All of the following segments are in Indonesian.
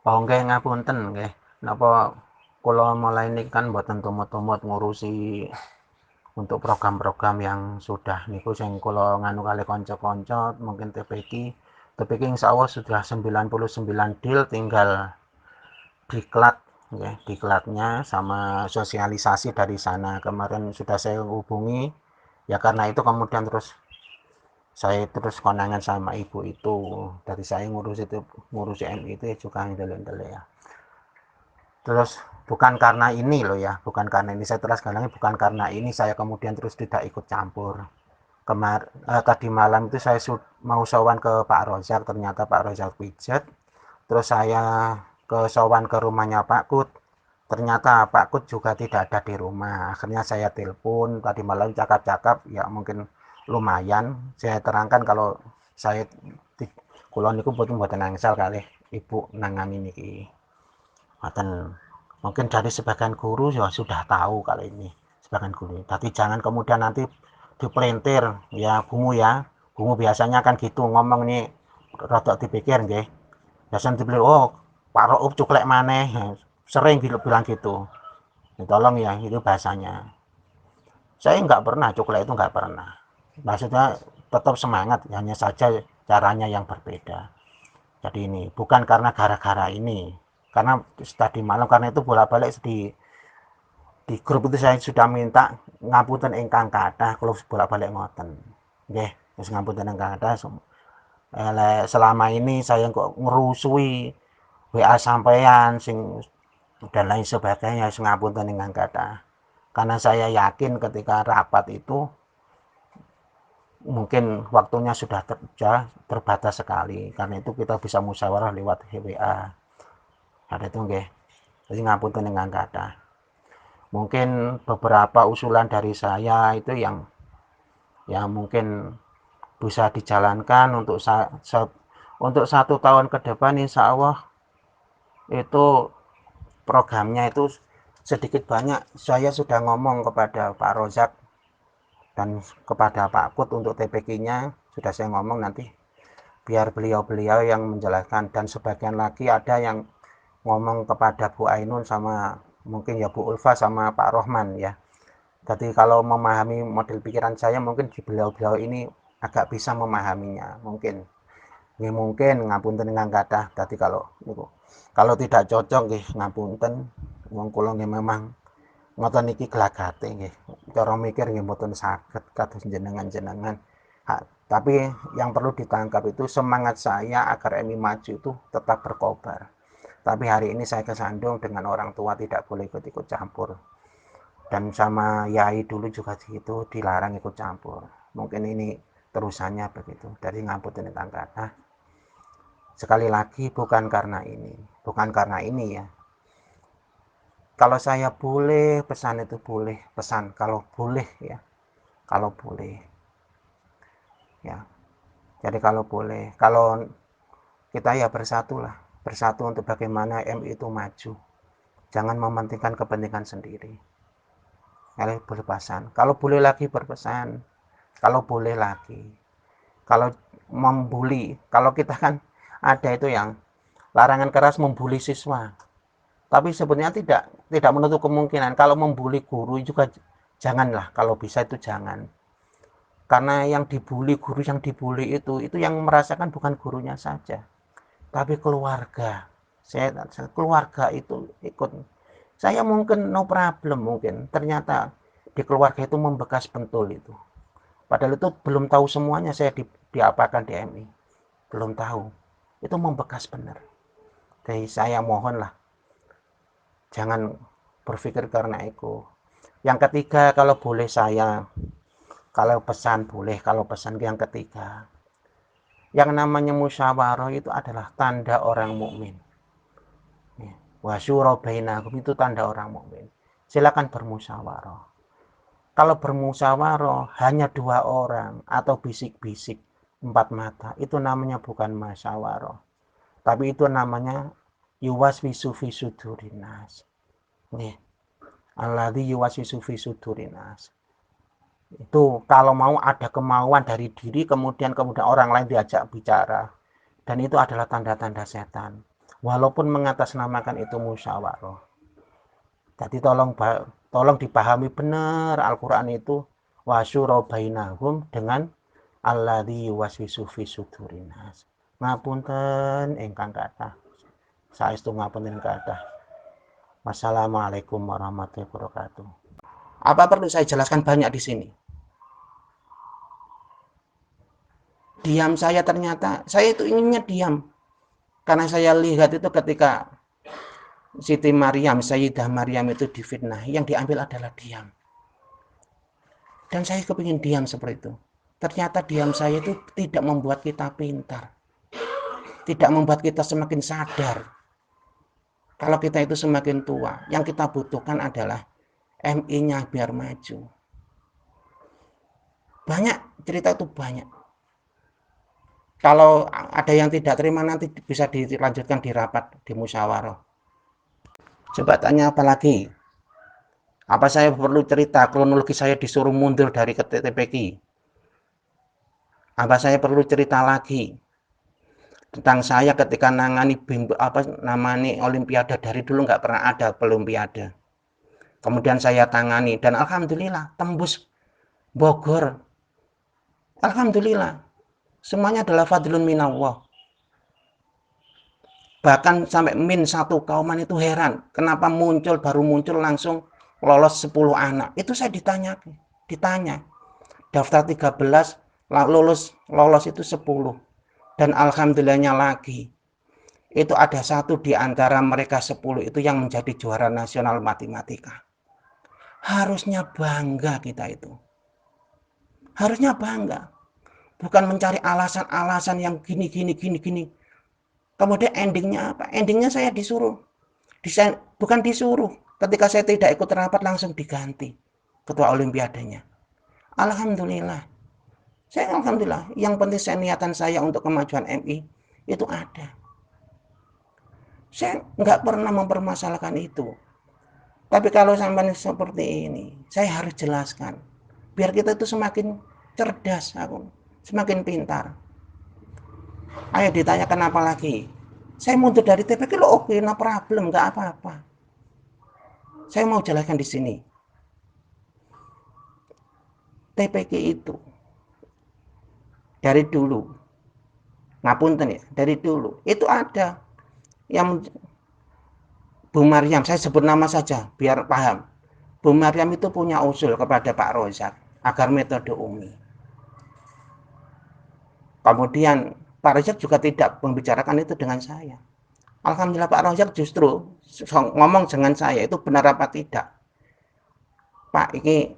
Oh nggih ngapunten nggih. Napa kula mulai niki kan mboten tumut-tumut ngurusi untuk program-program yang sudah niku sing kula nganu kalih kanca-kanca mungkin TPQ insyaallah sudah 99 deal tinggal diklat nggih, diklatnya sama sosialisasi dari sana. Kemarin sudah saya hubungi ya karena itu kemudian terus saya terus konangan sama ibu itu dari saya ngurusi MI itu ya juga ngedelok ya. Terus bukan karena ini loh ya, bukan karena ini saya terus galangnya bukan karena ini saya kemudian terus tidak ikut campur. Tadi malam itu saya mau sowan ke Pak Rozak, ternyata Pak Rozak pijat. Terus saya ke sowan ke rumahnya Pak Kut, ternyata Pak Kut juga tidak ada di rumah. Akhirnya saya telepon tadi malam cakap-cakap ya mungkin lumayan. Saya terangkan kalau saya kulon niku mboten nangsal kalih ibu nangani niki. Mboten. Mungkin dari sebagian guru ya sudah tahu kalau ini sebagian guru. Tapi jangan kemudian nanti dipelintir ya bungu ya. Bungu biasanya kan gitu ngomong nih rada dipikir nggih. Biasanya dipikir oh Pak Rauf cuklek maneh. Sering bilang gitu. Ya, tolong ya itu bahasanya. Saya nggak pernah cuklek itu nggak pernah. Maksudnya tetap semangat, hanya saja caranya yang berbeda. Jadi ini bukan karena gara-gara ini, karena tadi malam karena itu bolak-balik di grup itu saya sudah minta ngapunten ingkang kathah kalau bolak-balik ngoten. Nggih, wis ngapunten ingkang kathah. Selama ini saya kok ngerusui WA sampean sing dan lain sebagainya wis ngapunten ingkang kathah. Karena saya yakin ketika rapat itu mungkin waktunya sudah terbatas sekali. Karena itu kita bisa musyawarah lewat WA. Ada itu nggih. Jadi ngapunten ingkang kathah. Mungkin beberapa usulan dari saya itu yang mungkin bisa dijalankan untuk 1 tahun ke depan insya Allah itu programnya itu sedikit banyak saya sudah ngomong kepada Pak Rozak dan kepada Pak Kut untuk TPQ-nya sudah saya ngomong nanti biar beliau-beliau yang menjelaskan dan sebagian lagi ada yang ngomong kepada Bu Ainun sama mungkin ya Bu Ulfa sama Pak Rohman ya. Jadi kalau memahami model pikiran saya mungkin beliau-beliau ini agak bisa memahaminya mungkin. Ini mungkin ngapunten ingkang kathah. Dadi kalau tidak cocok nggih ngapunten. Wong kula nggih memang ngoten niki glagate nggih. Cara mikir nggih mboten saged kados jenengan-jenengan. Tapi yang perlu ditangkap itu semangat saya agar MI maju itu tetap berkobar. Tapi hari ini saya kesandung dengan orang tua tidak boleh ikut-ikut campur. Dan sama yai dulu juga gitu dilarang ikut campur. Mungkin ini terusannya begitu. Dari ngapunten ingkang kathah. Sekali lagi bukan karena ini ya. Kalau saya boleh pesan itu boleh pesan kalau boleh ya, kalau boleh ya. Jadi kalau boleh, kalau kita ya bersatu untuk bagaimana MI itu maju. Jangan mementingkan kepentingan sendiri. Boleh berpesan, kalau boleh lagi berpesan, kalau boleh lagi, kalau membuli, kalau kita kan ada itu yang larangan keras membuli siswa. Tapi sebenarnya tidak menutup kemungkinan kalau membuli guru juga janganlah, kalau bisa itu jangan. Karena yang dibuli guru yang dibuli itu yang merasakan bukan gurunya saja, tapi keluarga. Keluarga itu ikut. Saya mungkin no problem mungkin. Ternyata di keluarga itu membekas pentul itu. Padahal itu belum tahu semuanya saya diapakan di MI. Belum tahu. Itu membekas benar. Jadi saya mohonlah jangan berpikir karena ego. Yang ketiga kalau boleh saya kalau pesan boleh kalau pesan yang ketiga yang namanya musyawarah itu adalah tanda orang mukmin. Wasyura bainakum itu tanda orang mukmin. Silakan bermusyawarah. Kalau bermusyawarah hanya 2 orang atau bisik-bisik 4 mata itu namanya bukan musyawarah. Tapi itu namanya yuwaswisu fi sudurinas. Nih, alladzi yuwaswisu fi sudurinas. Itu kalau mau ada kemauan dari diri kemudian orang lain diajak bicara dan itu adalah tanda-tanda setan. walaupun mengatasnamakan itu musyawarah. Jadi tolong dipahami benar Al-Quran itu wasyura bainahum dengan alladzi yuwaswisu fi sudurin nas. Ngapunten ingkang kathah. Saestu ngapunten kathah. Wassalamualaikum warahmatullahi wabarakatuh. Apa perlu saya jelaskan banyak di sini? Diam saya ternyata, saya itu inginnya diam. Karena saya lihat itu ketika Siti Maryam, Sayyidah Maryam itu difitnah, yang diambil adalah diam. Dan saya kepingin diam seperti itu. Ternyata diam saya itu tidak membuat kita pintar. Tidak membuat kita semakin sadar. Kalau kita itu semakin tua, yang kita butuhkan adalah MI-nya biar maju. Banyak, cerita itu banyak. Kalau ada yang tidak terima nanti bisa dilanjutkan di rapat, di musyawarah. Coba tanya apa lagi? Apa saya perlu cerita kronologi saya disuruh mundur dari TPQ? Apa saya perlu cerita lagi tentang saya ketika nangani olimpiade, dari dulu nggak pernah ada olimpiade. Kemudian saya tangani dan alhamdulillah tembus Bogor. Alhamdulillah. Semuanya adalah fadlun minallah. Bahkan sampai min 1 kauman itu heran. Kenapa baru muncul langsung lolos 10 anak. Itu saya ditanya. Daftar 13, lolos itu 10. Dan alhamdulillahnya lagi. Itu ada satu di antara mereka 10 itu yang menjadi juara nasional matematika. Harusnya bangga kita itu. Harusnya bangga. Bukan mencari alasan-alasan yang gini. Kemudian endingnya apa? Endingnya saya disuruh. Bukan disuruh. Ketika saya tidak ikut rapat langsung diganti ketua olimpiadanya. Alhamdulillah. Alhamdulillah. Yang penting niatan saya untuk kemajuan MI itu ada. Saya nggak pernah mempermasalahkan itu. Tapi kalau sampai seperti ini, saya harus jelaskan. Biar kita itu semakin cerdas, semakin pintar. Ayo ditanya kenapa lagi? Saya mundur dari TPQ lo oke, no problem, nggak apa-apa. Saya mau jelaskan di sini. TPQ itu dari dulu, ngapunten ya, dari dulu itu ada yang Bu Maryam, saya sebut nama saja biar paham. Bu Maryam itu punya usul kepada Pak Rozak agar metode Umi. Kemudian Pak Rozak juga tidak membicarakan itu dengan saya. Alhamdulillah Pak Rozak justru ngomong dengan saya itu benar apa tidak. Pak, ini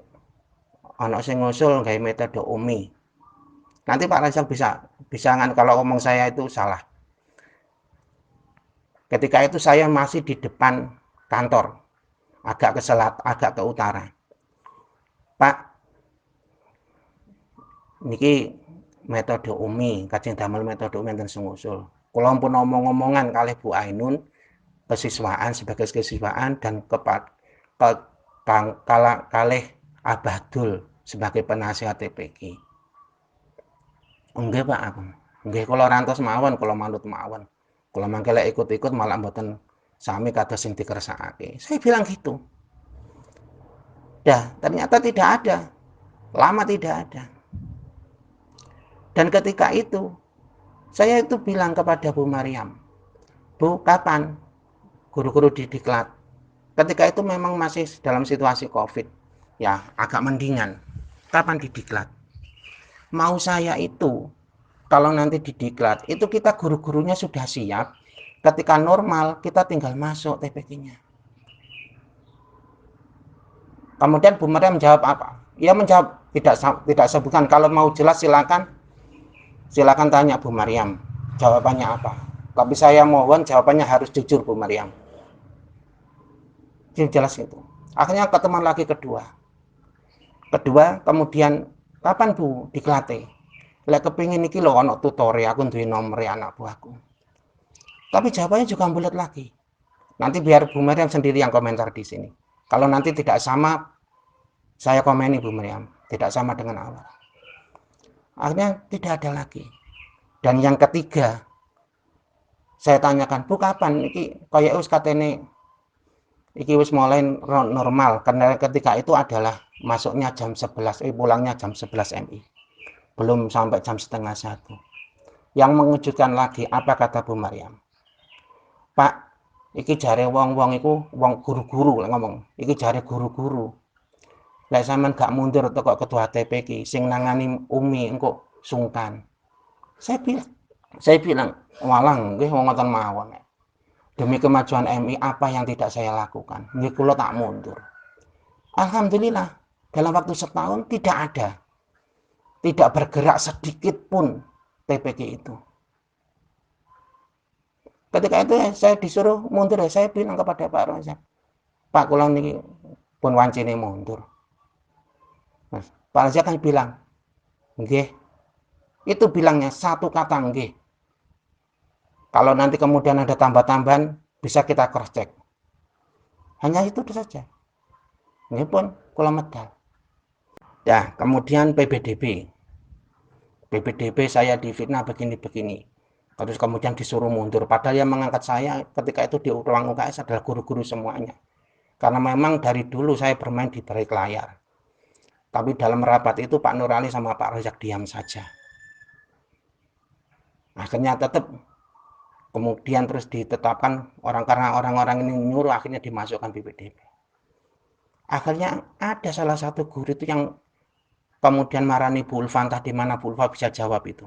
ono sing ngusul gawe metode Umi. Nanti Pak Rozak bisa kalau ngomong saya itu salah. Ketika itu saya masih di depan kantor, agak ke utara. Pak, niki metode Umi, kajeng damel metode Umi enten ngusul. Kula pun omong-omongan kalih Bu Ainun sebagai kesiswaan dan kalih Abadul sebagai penasihat TPQ. Nggih Pak aku. Nggih kula rantos mawon, kula manut mawon. Kula mangke lek ikut-ikut malah mboten sami kados sing dikersakake. Saya bilang gitu. Ternyata tidak ada. Lama tidak ada. Dan ketika itu saya itu bilang kepada Bu Maryam, Bu, kapan guru-guru di diklat? Ketika itu memang masih dalam situasi COVID, ya agak mendingan. Kapan di diklat? Mau saya itu, kalau nanti di diklat, itu kita guru-gurunya sudah siap. Ketika normal, kita tinggal masuk TPQ-nya. Kemudian Bu Maryam menjawab apa? Ia menjawab tidak sebutkan. Kalau mau jelas silakan tanya Bu Maryam. Jawabannya apa? Tapi saya mohon jawabannya harus jujur Bu Maryam. Jelas itu. Akhirnya ketemuan lagi kedua, kemudian kapan Bu diklate? Lek kepingin iki lho ana tutorial aku duwe nomere anak buahku. Tapi jawabannya juga bulat lagi. Nanti biar Bu Maryam sendiri yang komentar di sini. Kalau nanti tidak sama, saya komeni Bu Maryam. Tidak sama dengan awal. Akhirnya tidak ada lagi. Dan yang ketiga, Saya tanyakan, Bu kapan iki kaya wis katene iki wis mulai normal, karena ketika itu adalah masuknya jam 11, pulangnya jam 11 MI, belum sampai jam setengah 1. Yang mengejutkan lagi, apa kata Bu Maryam? Pak, iki jare wong-wong iku wong guru-guru ngomong. Iki jare guru-guru. Lek sampean gak mundur teko ketua TP ki, sing nangani Umi engko sungkan. Saya bilang, walang nggih wong ngoten mawon. Demi kemajuan MI apa yang tidak saya lakukan? Nggih kula tak mundur. Alhamdulillah, dalam waktu setahun tidak ada. Tidak bergerak sedikit pun TPK itu. Ketika itu saya disuruh mundur, saya bilang kepada Pak Rozak, Pak kula niki pun wancine mundur. Pak Rozak kan bilang, nggih. Itu bilangnya satu kata nggih. Kalau nanti kemudian ada tambah-tambahan, bisa kita cross check. Hanya itu saja. Nggih pun kula medal. Ya, kemudian PBDB. PBDB saya difitnah begini-begini. Terus kemudian disuruh mundur. Padahal yang mengangkat saya ketika itu di ruang UKS adalah guru-guru semuanya. Karena memang dari dulu saya bermain di balik layar. Tapi dalam rapat itu Pak Nurali sama Pak Rozak diam saja. Akhirnya tetap kemudian terus ditetapkan karena orang-orang ini nyuruh, akhirnya dimasukkan PBDB. Akhirnya ada salah satu guru itu yang kemudian marani Bu Ulfa, entah di mana Bu Ulfa bisa jawab itu.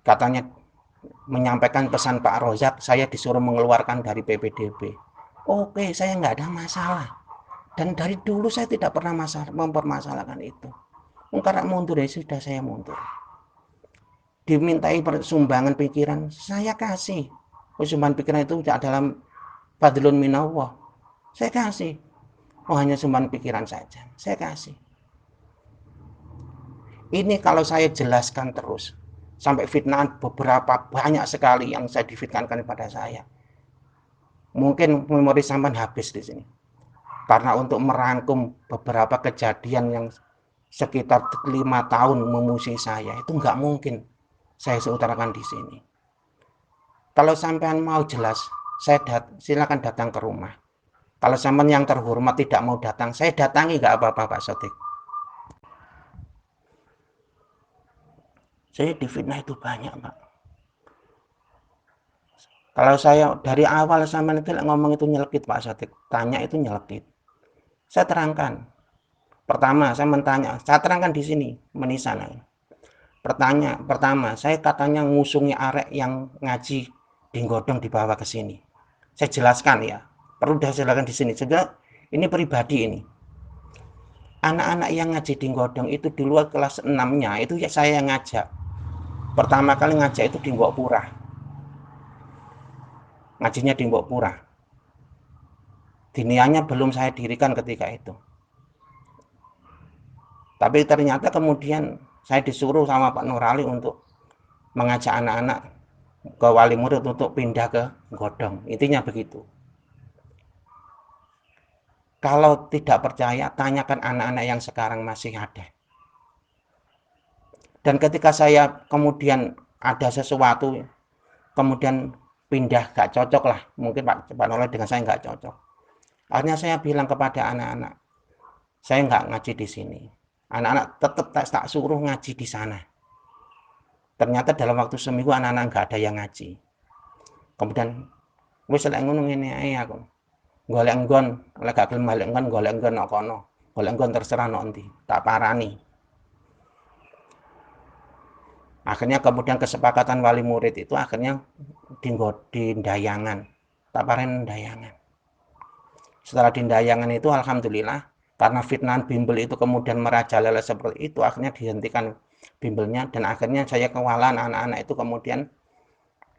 Katanya menyampaikan pesan Pak Rozak, saya disuruh mengeluarkan dari PPDB. Oke, saya nggak ada masalah. Dan dari dulu saya tidak pernah mempermasalahkan itu. Karena mundur ya sudah, saya mundur. Dimintai sumbangan pikiran, saya kasih. Sumbangan pikiran itu adalah fadlun minallah. Saya kasih. Hanya sumbangan pikiran saja, saya kasih. Ini kalau saya jelaskan terus, sampai fitnahan beberapa banyak sekali yang saya difitnahkan kepada saya. Mungkin memori sampean habis di sini. Karena untuk merangkum beberapa kejadian yang sekitar 5 tahun memusuhi saya, itu nggak mungkin saya seutarakan di sini. Kalau sampean mau jelas, silakan datang ke rumah. Kalau sampean yang terhormat tidak mau datang, saya datangi nggak apa-apa Pak Sodik. Saya difitnah itu banyak Pak. Kalau saya dari awal sampean itu ngomong itu nyelekit Pak Sodik, tanya itu nyelekit. Saya terangkan. Pertama, saya terangkan di sini, menisana. Pertama, saya katanya ngusungi arek yang ngaji di Godong dibawa ke sini. Saya jelaskan ya, perlu saya jelaskan di sini. Juga ini pribadi ini. Anak-anak yang ngaji di Godong itu di luar kelas 6-nya itu ya saya yang ngajak. Pertama kali ngajak itu di Mbok Purah. Ngajinya di Mbok Purah. Dinianya belum saya dirikan ketika itu. Tapi ternyata kemudian saya disuruh sama Pak Nurali untuk mengajak anak-anak ke wali murid untuk pindah ke Godong. Intinya begitu. Kalau tidak percaya, tanyakan anak-anak yang sekarang masih ada. Dan ketika saya kemudian ada sesuatu, kemudian pindah gak cocok lah. Mungkin Pak Nurali dengan saya gak cocok. Akhirnya saya bilang kepada anak-anak, saya nggak ngaji di sini. Anak-anak tetap tak suruh ngaji di sana. Ternyata dalam waktu seminggu anak-anak nggak ada yang ngaji. Kemudian wis lek ngono ngene ae aku. Golek nggon, lek gak gelem balik nggon, golek nggon nok kono. Golek nggon terserah nok endi, tak parani. Akhirnya kemudian kesepakatan wali murid itu akhirnya di Ndayangan. Tak parani Ndayangan. Setelah di Ndayangan itu alhamdulillah karena fitnahan bimbel itu kemudian merajalela seperti itu, akhirnya dihentikan bimbelnya dan akhirnya saya kewalahan anak-anak itu kemudian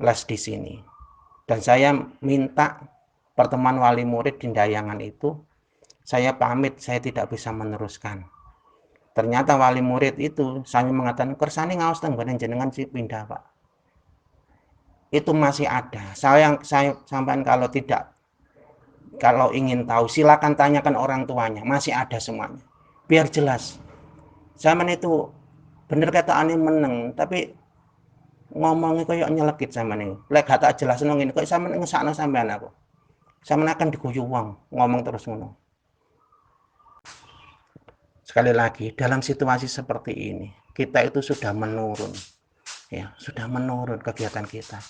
les di sini. Dan saya minta pertemuan wali murid di Ndayangan itu, saya pamit saya tidak bisa meneruskan. Ternyata wali murid itu saya mengatakan kersane ngaos teng badan jenengan sih pindah Pak. Itu masih ada. Saya sampaikan kalau ingin tahu silakan tanyakan orang tuanya, masih ada semuanya. Biar jelas. Zaman itu bener kata aneh meneng, tapi ngomongnya kayak nyelekit sama nih. Lek gak tak jelas ngene kok sampean ngesakno sampean aku. Sampean akan diguyu wong ngomong terus ngono. Sekali lagi, dalam situasi seperti ini, kita itu sudah menurun. Ya, sudah menurun kegiatan kita.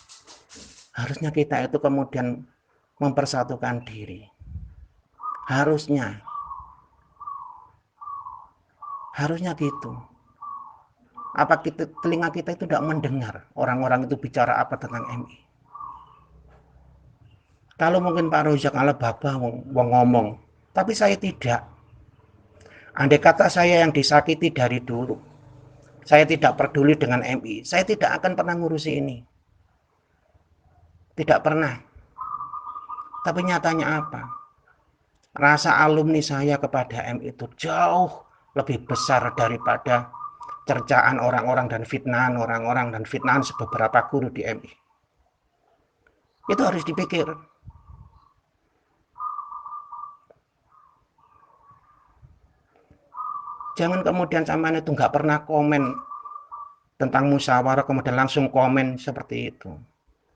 Harusnya kita itu kemudian mempersatukan diri. Harusnya gitu. Apa telinga kita itu tidak mendengar orang-orang itu bicara apa tentang MI? Kalau mungkin Pak Rozak ala Bapak wong ngomong, tapi saya tidak. Andai kata saya yang disakiti dari dulu, saya tidak peduli dengan MI, saya tidak akan pernah ngurusi ini. Tidak pernah. Tapi nyatanya apa? Rasa alumni saya kepada MI itu jauh lebih besar daripada cercaan orang-orang dan fitnahan orang-orang dan fitnahan beberapa guru di MI. Itu harus dipikir. Jangan kemudian sampean itu nggak pernah komen tentang musyawarah kemudian langsung komen seperti itu.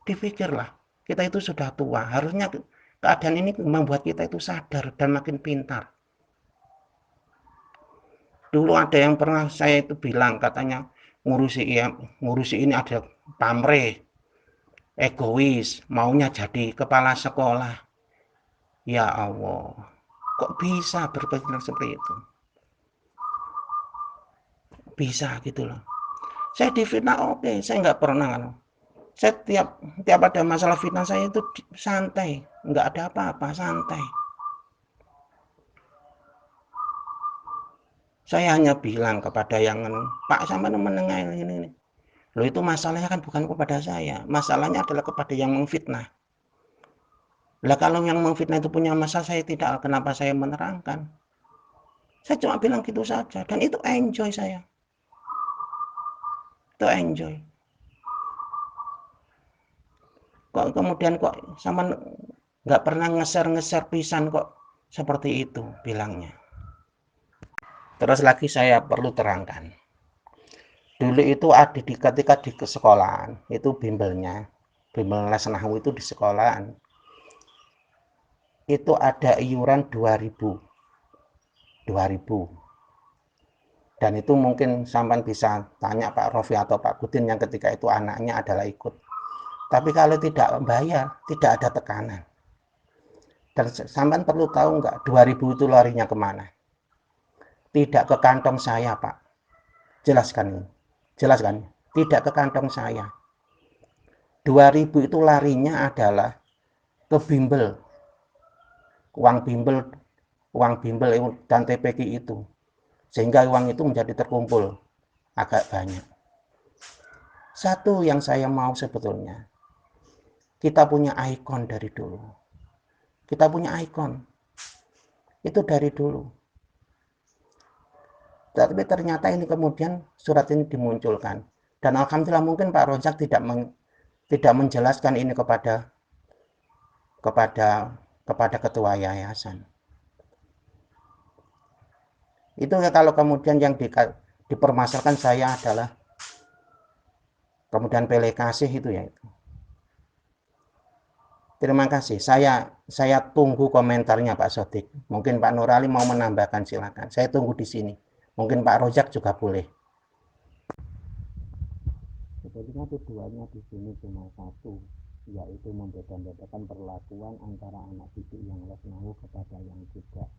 Dipikirlah, kita itu sudah tua, harusnya keadaan ini membuat kita itu sadar dan makin pintar. Dulu ada yang pernah saya itu bilang, katanya ngurusi ini ada pamrih, egois, maunya jadi kepala sekolah. Ya Allah, kok bisa berpikir seperti itu? Bisa gitu loh. Saya difitnah, oke, saya nggak pernah kan. Saya tiap ada masalah fitnah saya itu santai, nggak ada apa-apa, santai. Saya hanya bilang kepada yang Pak sama menengah ini. Loh, itu masalahnya kan bukan kepada saya, masalahnya adalah kepada yang memfitnah. Lah kalau yang memfitnah itu punya masalah, saya tidak, kenapa saya menerangkan? Saya cuma bilang gitu saja, dan itu enjoy saya. Itu enjoy. Kok kemudian kok sama nggak pernah ngeser pisan kok seperti itu bilangnya. Terus lagi saya perlu terangkan. Dulu itu ada ketika di sekolahan, itu bimbel les nahwu itu di sekolahan. Itu ada iuran 2000. Dan itu mungkin sampai bisa tanya Pak Rofi atau Pak Kudin yang ketika itu anaknya adalah ikut. Tapi kalau tidak bayar, tidak ada tekanan. Dan sampai perlu tahu nggak, 2000 itu larinya kemana? Tidak ke kantong saya, Pak. Jelaskan ini. Jelaskan. Tidak ke kantong saya. 2000 itu larinya adalah ke bimbel. Uang bimbel dan TPQ itu. Sehingga uang itu menjadi terkumpul agak banyak. Satu yang saya mau sebetulnya, kita punya ikon dari dulu. Kita punya ikon. Itu dari dulu. Tapi ternyata ini kemudian surat ini dimunculkan. Dan alhamdulillah mungkin Pak Rozak tidak menjelaskan ini kepada ketua yayasan. Itu ya kalau kemudian yang dipermasalahkan saya adalah kemudian pilih kasih itu ya itu. Terima kasih. Saya tunggu komentarnya Pak Sodik. Mungkin Pak Nurali mau menambahkan, silakan. Saya tunggu di sini. Mungkin Pak Rozak juga boleh. Sebetulnya tujuannya di sini cuma satu, yaitu membeda-bedakan perlakuan antara anak didik yang les nahwu kepada yang tidak.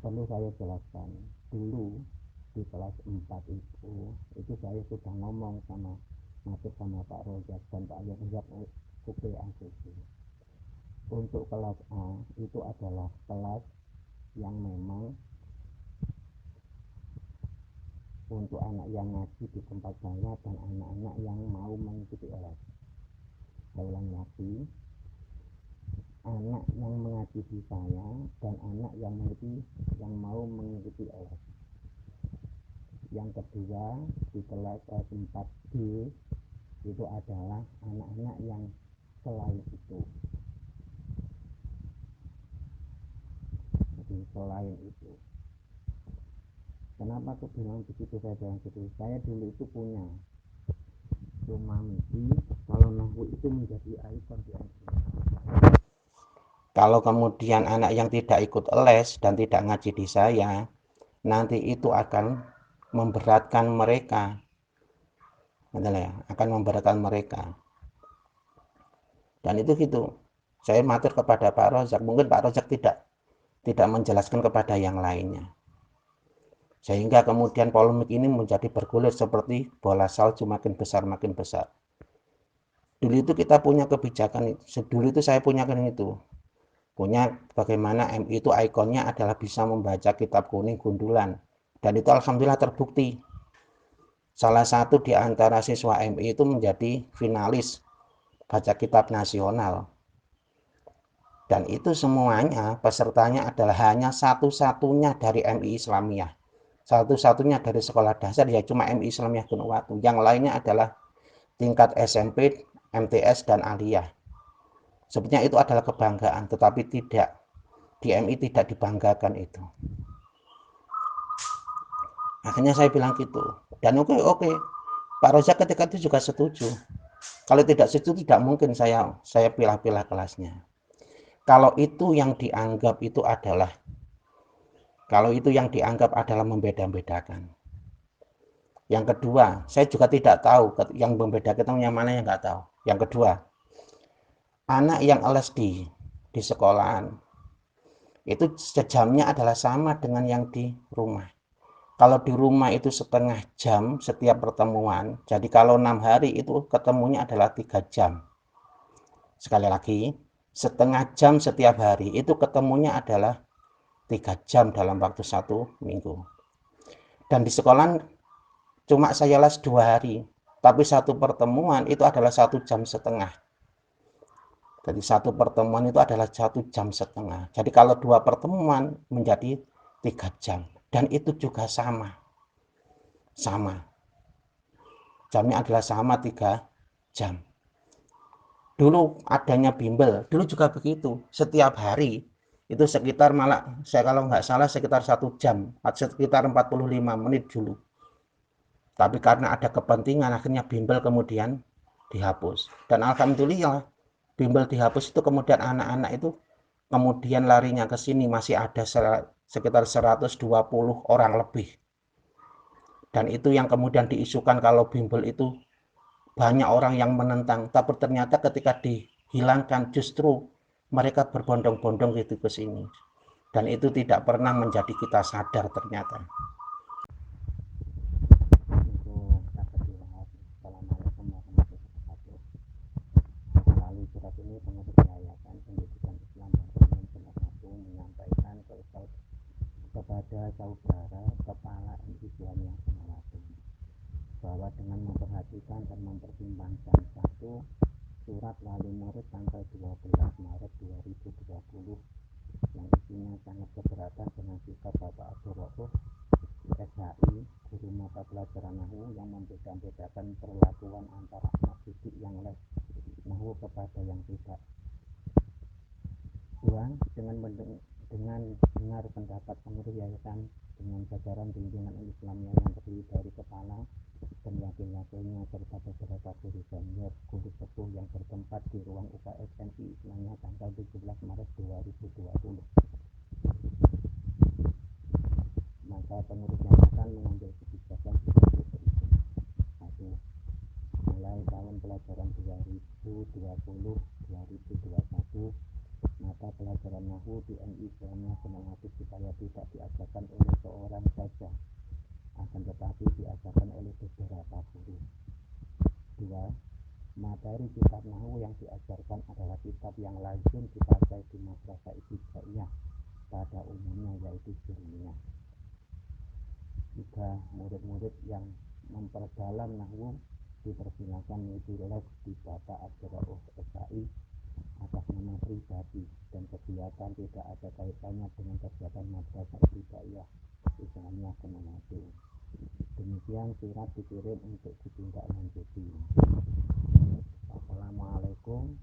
Perlu saya jelaskan, dulu di kelas 4 itu saya sudah ngomong sama Pak Rozak dan Pak Rozak ACC. Untuk kelas A itu adalah kelas yang memang untuk anak yang ngaji di tempat saya dan anak-anak yang mau mengikuti les. Saya ulang lagi, anak yang mengaji di saya dan anak yang mau mengikuti les. Yang kedua di kelas 4D itu adalah anak-anak yang selain itu. Jadi selain itu. Kenapa aku bilang begitu, saya bilang gitu? Saya dulu itu punya cuma mimpi kalau nahwu itu menjadi ikon di MI. Kalau kemudian anak yang tidak ikut les dan tidak ngaji di saya, nanti itu akan memberatkan mereka, akan memberatkan mereka. Dan itu gitu. Saya matur kepada Pak Rozak, mungkin Pak Rozak tidak menjelaskan kepada yang lainnya. Sehingga kemudian polemik ini menjadi bergulir seperti bola salju makin besar makin besar. Dulu itu kita punya kebijakan, dulu itu saya punya bagaimana MI itu ikonnya adalah bisa membaca kitab kuning gundulan. Dan itu alhamdulillah terbukti. Salah satu di antara siswa MI itu menjadi finalis baca kitab nasional. Dan itu semuanya pesertanya adalah hanya satu-satunya dari MI Islamiyah. Satu-satunya dari sekolah dasar ya cuma MI Islamiyah Gunung Watu. Yang lainnya adalah tingkat SMP, MTS, dan aliyah. Sebenarnya itu adalah kebanggaan, tetapi tidak. Di MI tidak dibanggakan itu. Akhirnya saya bilang gitu. Dan oke. Pak Rozak ketika itu juga setuju. Kalau tidak setuju tidak mungkin saya pilah-pilah kelasnya. Kalau itu yang dianggap adalah membeda-bedakan. Yang kedua, saya juga tidak tahu yang membedakan yang mana yang nggak tahu. Yang kedua, anak yang les di sekolahan itu sejamnya adalah sama dengan yang di rumah. Kalau di rumah itu setengah jam setiap pertemuan, jadi kalau 6 hari itu ketemunya adalah 3 jam. Sekali lagi, setengah jam setiap hari itu ketemunya adalah 3 jam dalam waktu 1 minggu. Dan di sekolah cuma saya les 2 hari, tapi satu pertemuan itu adalah 1,5 jam. Jadi satu pertemuan itu adalah 1,5 jam. Jadi kalau 2 pertemuan menjadi 3 jam. Dan itu juga sama. Jamnya adalah sama 3 jam. Dulu adanya bimbel, dulu juga begitu. Setiap hari itu sekitar saya kalau nggak salah sekitar 1 jam, sekitar 45 menit dulu. Tapi karena ada kepentingan akhirnya bimbel kemudian dihapus. Dan alhamdulillah bimbel dihapus itu kemudian anak-anak itu kemudian larinya ke sini masih ada sekitar 120 orang lebih. Dan itu yang kemudian diisukan kalau bimbel itu banyak orang yang menentang, tapi ternyata ketika dihilangkan justru mereka berbondong-bondong gitu ke sini. Dan itu tidak pernah menjadi kita sadar ternyata. Melalui surat ini pengurus Yayasan Pendidikan Islam dan Pendidikan menyampaikan kepada saudara Kepala MI Islamiyah Gunung bahwa dengan memperhatikan dan mempertimbangkan satu surat wali murid tanggal 12 Maret 2020 yang isinya sangat keberatan dengan sikap Bapak Abdul Rauf SHI guru mata pelajaran Nahwu yang membeda-bedakan perlakuan antara anak didik yang les Nahwu kepada yang tidak. Dua, dengan dengar pendapat pengurus yayasan dengan jajaran pimpinan Islamiyah yang terdiri dari kepala dan wakil-wakilnya serta beberapa guru senior guru sepuh yang bertempat di ruang UKS MI Islamiyah tanggal 17 Maret 2020. Maka pengurus yayasan mengambil kebijakan sebagai berikut. 1. Mulai tahun pelajaran 2020-2021 mata pelajaran Nahwu di MI Islamiyah Semangatif supaya tidak diajarkan oleh seorang saja, akan tetapi diajarkan oleh beberapa guru. 2. Materi kitab Nahwu yang diajarkan adalah kitab yang lazim dipakai di madrasah ibtidaiyah pada umumnya yaitu Jurmiyah. 3. Murid-murid yang memperdalam Nahwu dipersilakan mengikuti les di Bapak Abdul Rauf SHI atas nama pribadi dan kegiatan tidak ada kaitannya dengan kegiatan madrasah ibtidaiyah Islamiyah Kemenatu. Demikian surat dikirim untuk ditindaklanjuti. Assalamualaikum